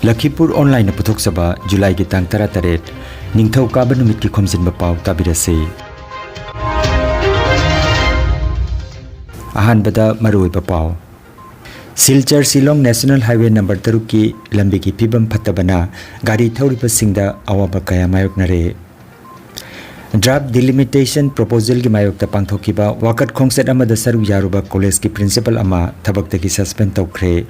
Lakhipuronline puthok saba July ki tang 18 ningthau kaba numit ki Khomjinba Pao tabirase. Ahanbada maroi Pao. Silchar Silong National Highway number 3 ki lambi ki pibam phatabana gari thoriba singda awaba kaya mayok nare. Draft delimitation proposal ki mayok ta pangthokiba wakat khongset amada saru yaruba college ki principal ama thabak ta ki suspend tawkhre.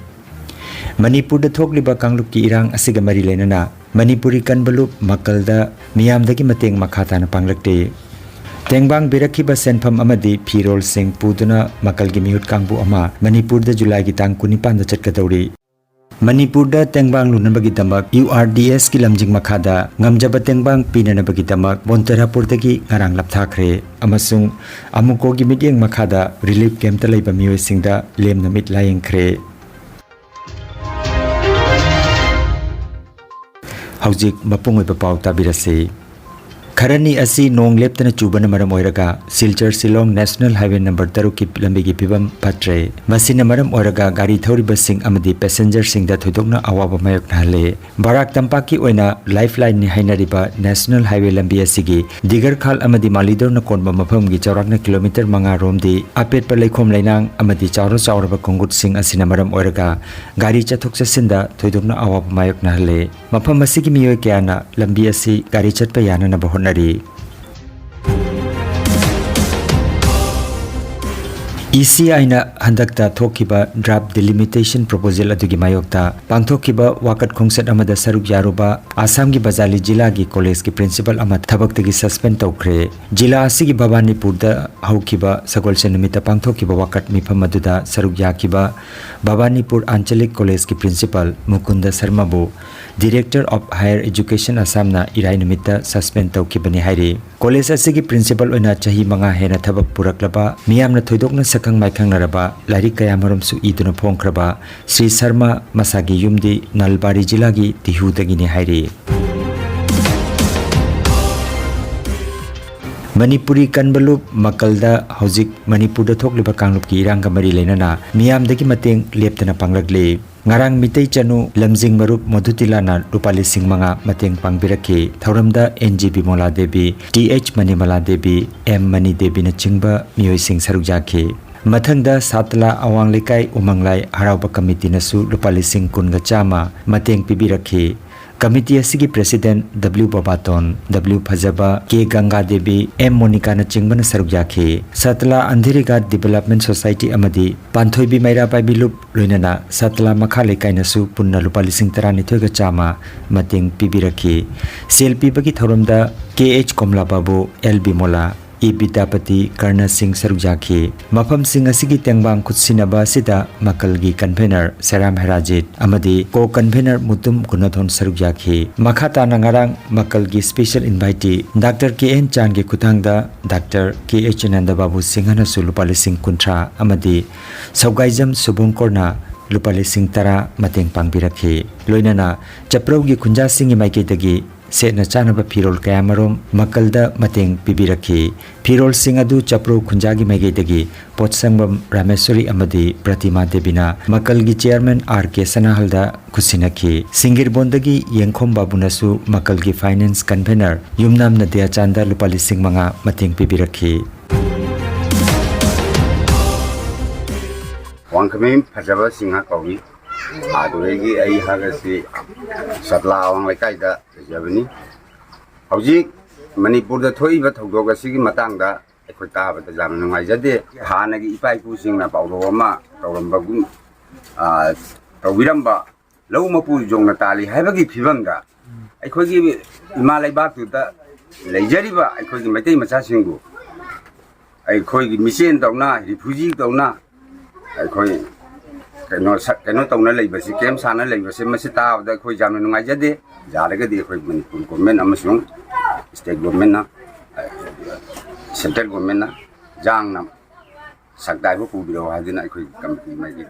Manipur da thokliba kanglup ki irang asiga mari lenana Manipuri kanbalup makalda miyamdagi mateng makhata na panglakte. Tengbang birakhiba senpham amadi phirol sing puduna makalgi mihut kangbu ama Manipur da July ki tang 19 da chatkadauri. Manipur da tengbang lunabagi damak URDS ki lamjing makhada ngamjaba tengbang pinanabagi damak Bonterapur dagi ngarang lapthakre amasung amuko gi midyeng makhada relief camp ta leiba miyoi singda lem namit layengkhre. Haujik mapungoi Pao tabirase. Kharani asi nong leptana chubana maram oiraga Silchar Silong National Highway number 3 ki lambi ki pibam patre masina maram oiraga gari thoriba sing amadi passenger sing da thoidokna awaba mayok nale Barak Tampak ki oina lifeline ni hainariba National Highway lambi asigi digar khal amadi malidor na konba mafam gi chawrakna kilometer 5 romdi apet pa leikhom lainang amadi chawro chawraba kongut sing asina maram oiraga gari chathok chasinda thoidokna awaba mayok nale mafam asigi miyoi kyana lambi asi gari chatpa yana na bahon ECI na handakta thokiba draft delimitation proposal adugi mayokta pangthokiba wakat khongset amada saruk yaruba Assam gi Bazali jila gi college ki principal ama thabak tagi suspend tawkhre jila asigi Bhabanipur da haukiba sagol senumita pangthokiba wakat mifam aduda saruk yakiba Bhabanipur Anchalik college ki principal Mukunda Sharma bu Director of Higher Education Assam na irai numita suspend tawkibani hairi college asigi principal oina chahi manga hena thabak puraklaba miyamna thoidokna sakang maikhang naraba larik kaya marom su iduna phongkraba Sri Sharma masagi yumdi Nalbari jila gi Tihu dagini hairi Manipuri kanbalup makalda hojik Manipur da thokliba kanglup ki irang ka mari lenana miyamdagi mateng leptana panglakle ngarang mitei chanu lamjing marup Madhutila na rupali sing manga mateng pangbirakhi thauramda NGB Mola Devi TH Manimala Devi M Mani Devi na chingba miyoi sing saruk jakhe mathangda Satla awang lekai umanglai harauba committee na su rupali sing kunga chama mateng pibirakhi Committee asigi President W Babaton, W Phajaba, K Ganga Devi, M Monica na chingbana saruk yakhe. Satla Andhirigat Development Society amadi Panthoibi Maira Paibilup loinana Satla Makha lekai na su punna lupa lising 12 ga chama mateng pibirakhi. Selpi bagi thoramda KH Komla Babu, LB Mola E Bidapati Karna Singh Sarukjakhe Mafam Singh asigi tengbang khutsinaba sida makalgi convener Seram Herajit amadi co convener Mutum Gunathon Sarukjakhe Makhata na ngarang makalgi special invitee Dr. KN Chan ge kuthangda Dr. KH Nanda Babu Singh na sulupali Singh kuntra amadi Saugaijam Subungkorna lupali Singh tara mateng pangbirakhe loinana chaprau gi khunja Singh maike dagi Setna chanaba phirol kayamarom makalda mateng pibirakhi phirol sing adu chapro khunjagi maigedagi potsangbam Rameswari amadi Pratima Devina makalgi chairman RK Sanahalda khusinakhi singir bondagi yengkhom babunasu makalgi finance convener yumnam nadia chanda lupali sing manga mateng pibirakhi wangkhamim phajaba singha kawi aduregi ai hagasi satla awang lekai da jabani hojik Manipur da thoi ba thogdog asigi matangda ekhoi taba da jam nungai jade hanagi ipai pu singna pawro ma tawrambagum tawiramba lawmapu jongna tali haibagi phibamda ekhoi gi imalai ba tu da leijariba ekhoi gi maitai macha singu ekhoi gi misen dawna refugee dawna ekhoi kano tawna leibasi kem sana leibasi masi taabda khoi jamna nungai jade jaraga de khoi Manipur government amasung state government na central government na jangna sakdai bu pubiro hadina khoi committee mai ge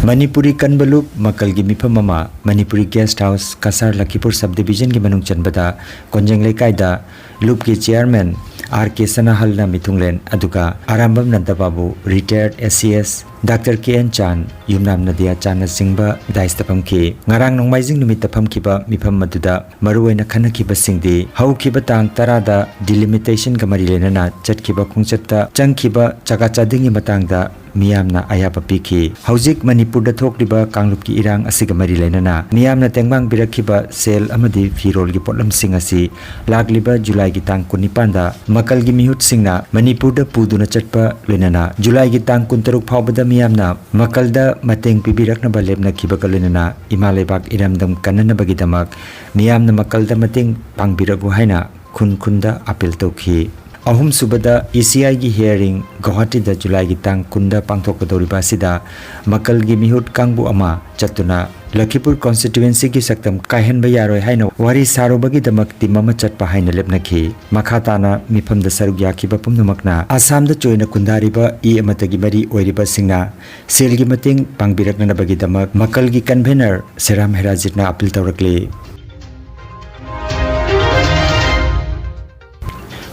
Manipuri Kanbalup Makalgi Mipamama Manipuri Guest House Kasar Lakhipur Subdivision ki manung chanbada Konjeng Lekaida Loop ki Chairman R.K. Sanahalna Mitunglen Aduga Arambam Nandababu Retired SCS Dr. K.N. Chan Yumnam Nadia Chan Singba Daistapam ki Ngarang Nongmaizing Numitapam kiba Mipam Maduda Maruena Kanakiba Singdi Hau kiba Tang Tarada Delimitation Kamarilena Chat kiba Kungchata Chang kiba Chakachadingi Matangda Miyamna ayapa piki Haujik Manipur da thokliba Kanglup ki irang asiga mari lainana Miyamna tengbang birakiba sel amadi firol gi potlam sing asi lagliba July gi tang 19 da makal gi mihut singna Manipur da puduna chatpa lainana July gi tang 13 phawbada miyamna makal da mateng pibirakna ba lebna kiba kalena Imalebak iramdam kanana bagi damak miyamna makal da mateng pangbiragu haina khunda apel tokhi Ahum subada ECI gi hearing Guwahati da July gi tang kunda pangthok kadoriba sida makal gi mihut kangbu ama chatuna Lakhipur constituency gi saktam kahen ba yaroi haina wari sarobagi damak timama chatpa haina lepnaki makhatana mifam da sarug yaki ba pumnumakna Assam da choina kundariba e amatagi mari oiriba singna selgi mating pangbirakna bagi damak makal gi convener Seram Herajitna apil tawrakle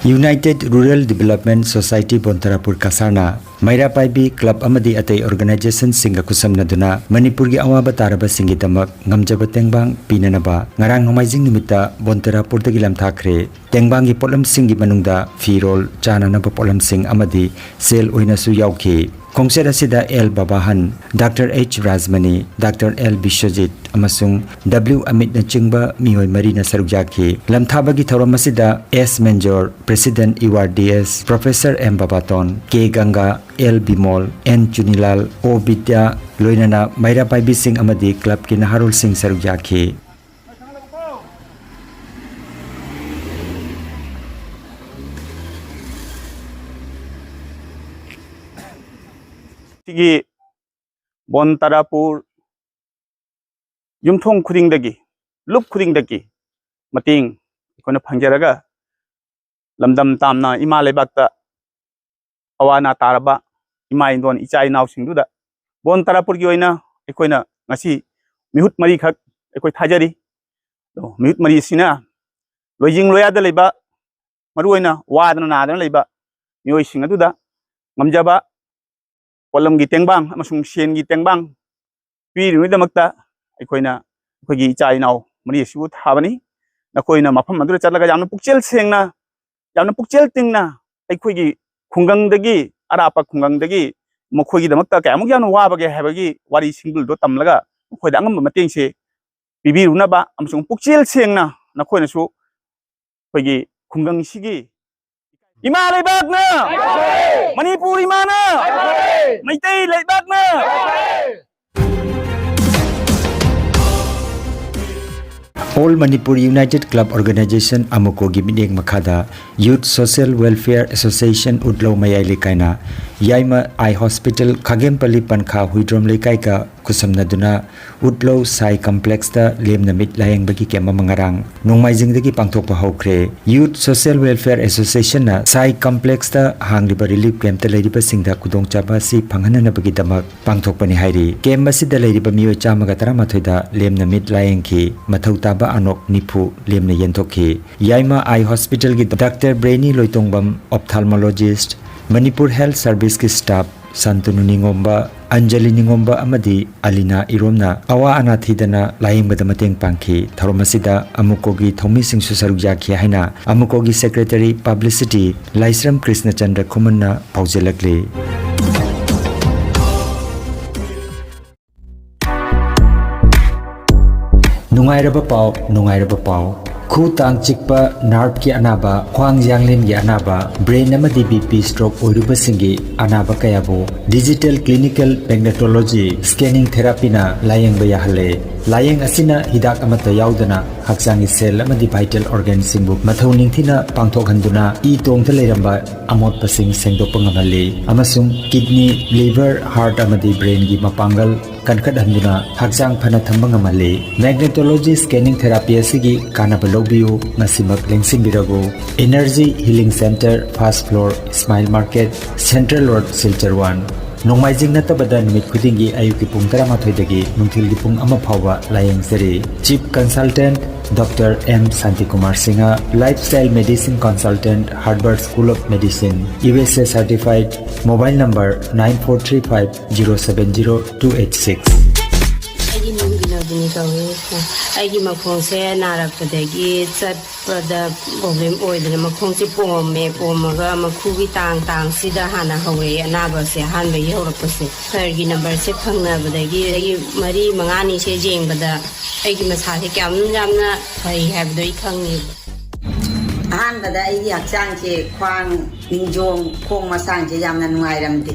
United Rural Development Society Bontarapur Kasarna Maira Paibi Club Amadi Atay Organization Singa Kusamna Duna Manipur gi awaba taraba singi damak ngamjaba tengbang pinanaba ngarang nomaizing nimita Bontarapur dagi lamthakre tengbang gi polam singi manungda firol chana naba polam sing amadi sel oina su yauki Kongsera sida L Babahan Dr. H Rajmani Dr. L Bishojit amasung W Amit na chingba mihoy marina sarugyaki lamthabagi thawramasida S Menjor President EWRDS Professor M Babaton K Ganga L Bimol N Chunilal O Bidya loinana Maira Paibi Singh amadi club ki Naharul Singh sarugyaki Tigi Bontarapur Yumthong Khudingdagi Lup Khudingdagi Mating Kona Pangjaraga Lamdam Tamna Ima Lebakta Awana Taraba Ima Indon Ichai Naw Singduda Bontarapur gi oina ekoina ngasi mihut mari khak ekoi thajari mihut mari sina loijing loyada leba maruina wadna nadana leba mioi singaduda ngamjaba Polam gi tengbang amasung sien gi tengbang piri damakta aikoina akogi chai naw mari sibu thabani nakoina mafam adura chatlaga yamna pukchel sengna yamna pukchel tingna aikogi khungang dagi arapa khungang dagi mokhogi damakta kamuk yamna wabage habagi wari singdul do tamlaga mokhoida angam mateng se bibiruna ba amasung pukchel sengna nakoina su akogi khungang sigi Ima Leibakna Manipur Imana Maitei Leibakna All Manipur United Club Organization Amuko gi mideng makada Youth Social Welfare Association Udlo Mayai Lekaina Yaima Eye Hospital Khagempali Pankha Huidrom Lekaika Kusamna Duna Udlo Sai Complex da Lemna Mit Layang bagi kema mangarang Nongmaijing dagi pangthok pa hokre Youth Social Welfare Association na Sai Complex da hangliba relief camp ta leiriba singda kudong chaba si phanghana bagi damak pangthok pani hairi camp masida leiriba miyo chamaga taramathoi da Lemna Mit Layang ki mathau taba anok nipu lemna yentokhi Yaima Eye Hospital gi Dr. Brainy Loitongbam Ophthalmologist Manipur Health Service ki staff Santunu Ningomba Anjali Ningomba amadi Alina Iromna awa anathidana layingbada mateng pangki tharomasida amukogi thomi singsu sarugyaki haina amukogi secretary publicity Laisram Krishna Chandra Khumanna paujelakle Nungairaba pau khu tang chikpa nerve ki anaba khwang yanglem gi anaba brain amadi BP stroke oruba singi anaba kayabo digital clinical magnetology scanning therapy na layeng ba yahale layeng asina hidak amata yaudana haksangi cell amadi vital organ singbu mathau ningthina pangthok handuna e tongtha leiramba amot pasing sengdokpa ngamale amasung kidney liver heart amadi brain gi mapangal kankat handuna haksang phana thamba ngamale magnetology scanning therapy asigi kanaba lobbiu masimak lengsing birago energy healing center first floor smile market central road silchar 1 Nongmaijing natabada numit khudingi ayuki pung 11 dagi nungthilgi pung 1 phawba layengzari. Chief Consultant Dr. M. Santikumar Singha, Lifestyle Medicine Consultant, Harvard School of Medicine, USA Certified, Mobile number 9435070286. Aigi makong se narak padagi chat pada problem oidana makong si pome pomaga makhugi tang sida hana hawe anaba se hanba yaurak se fergi number se phangna badagi mari mangani se jengbada aigi masa se kyam jamna thai habdoi khangni ahanbada aigi hakchang se khwang ningjong khong masang se jamna nuairamdi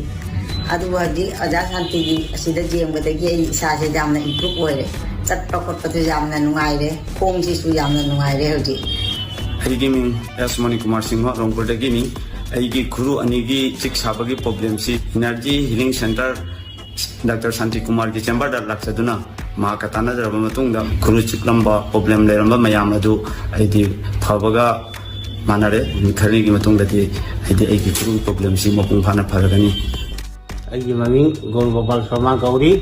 aduwadi aja santi asida jengbadagi ai sa se jamna improve oire चट्टा कोट्टा तो जामना नुंगाइरे खोंग सी सु जामना नुंगाइरे होजी अहिगी Ming S Mani Kumar Singh Rangpur दगी नि अहिगी खुरु अनिगी चिक साबगी problem सी energy healing centre doctor Shanti Kumar की chamber दा लाक्सदुना मा कताना जरब मतुंग दा खुरु चिकलंबा प्रॉब्लम लेरंबा मयाम अदु अहिदी फबगा मानरे खरी की मतुंग दति अहिदी अहिगी खुरु प्रॉब्लम सी मपुंग फाना फरगनी अहिगी ममिंग गोल गोपाल शर्मा गौरी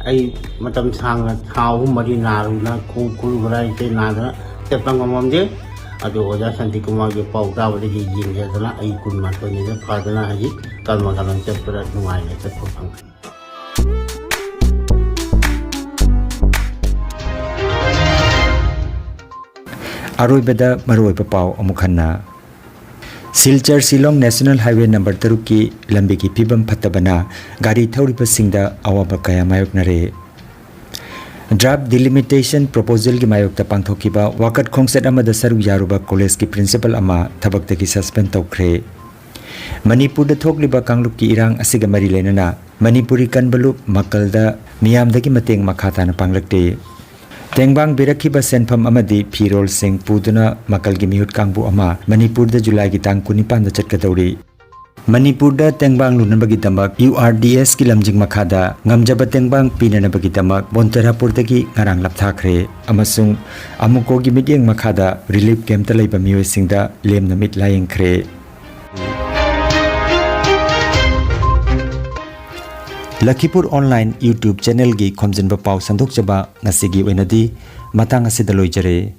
आई मतम सांग थाउ मरी नारुना कुलुगरा इते नादना तेपंग ममजे अदो ओजा शांति कुमार के पाउता बदे जिंगेदना आई कुनमा तो ने फादना हजी कर्म करन चपरा नुआइने चपो फंग Aroibada maroiba pau amukhanna Silchar Silong National Highway number 3 ki lambi ki phibam phatabana gari thauliba singda awaba kaya mayoknare Draft delimitation proposal ki mayokta pangthokiba wakat khongset amada saru yaruba college ki principal ama thabakta ki suspend tawkhre Manipur da thokliba kanglup ki irang asiga mari lenana Manipuri kanbalup makalda miyamdagi mateng makhata na panglakte Tengbang birakhiba senpham amadi phirol sing puduna makalgi mihut kangbu ama Manipur da July gi tang 19 da chatkadauri Manipur da tengbang lunabagi damak URDS ki lamjing makhada ngamjaba tengbang pinanabagi damak Bonterapur dagi ngarang lapthakre amasung amuko gi midyeng makhada relief camp ta leiba mioi singda lemna mit layengkhre Lakhipuronline YouTube channel gi Khomjinba Pao sandok jaba ngasigi oinadi matang asida loijare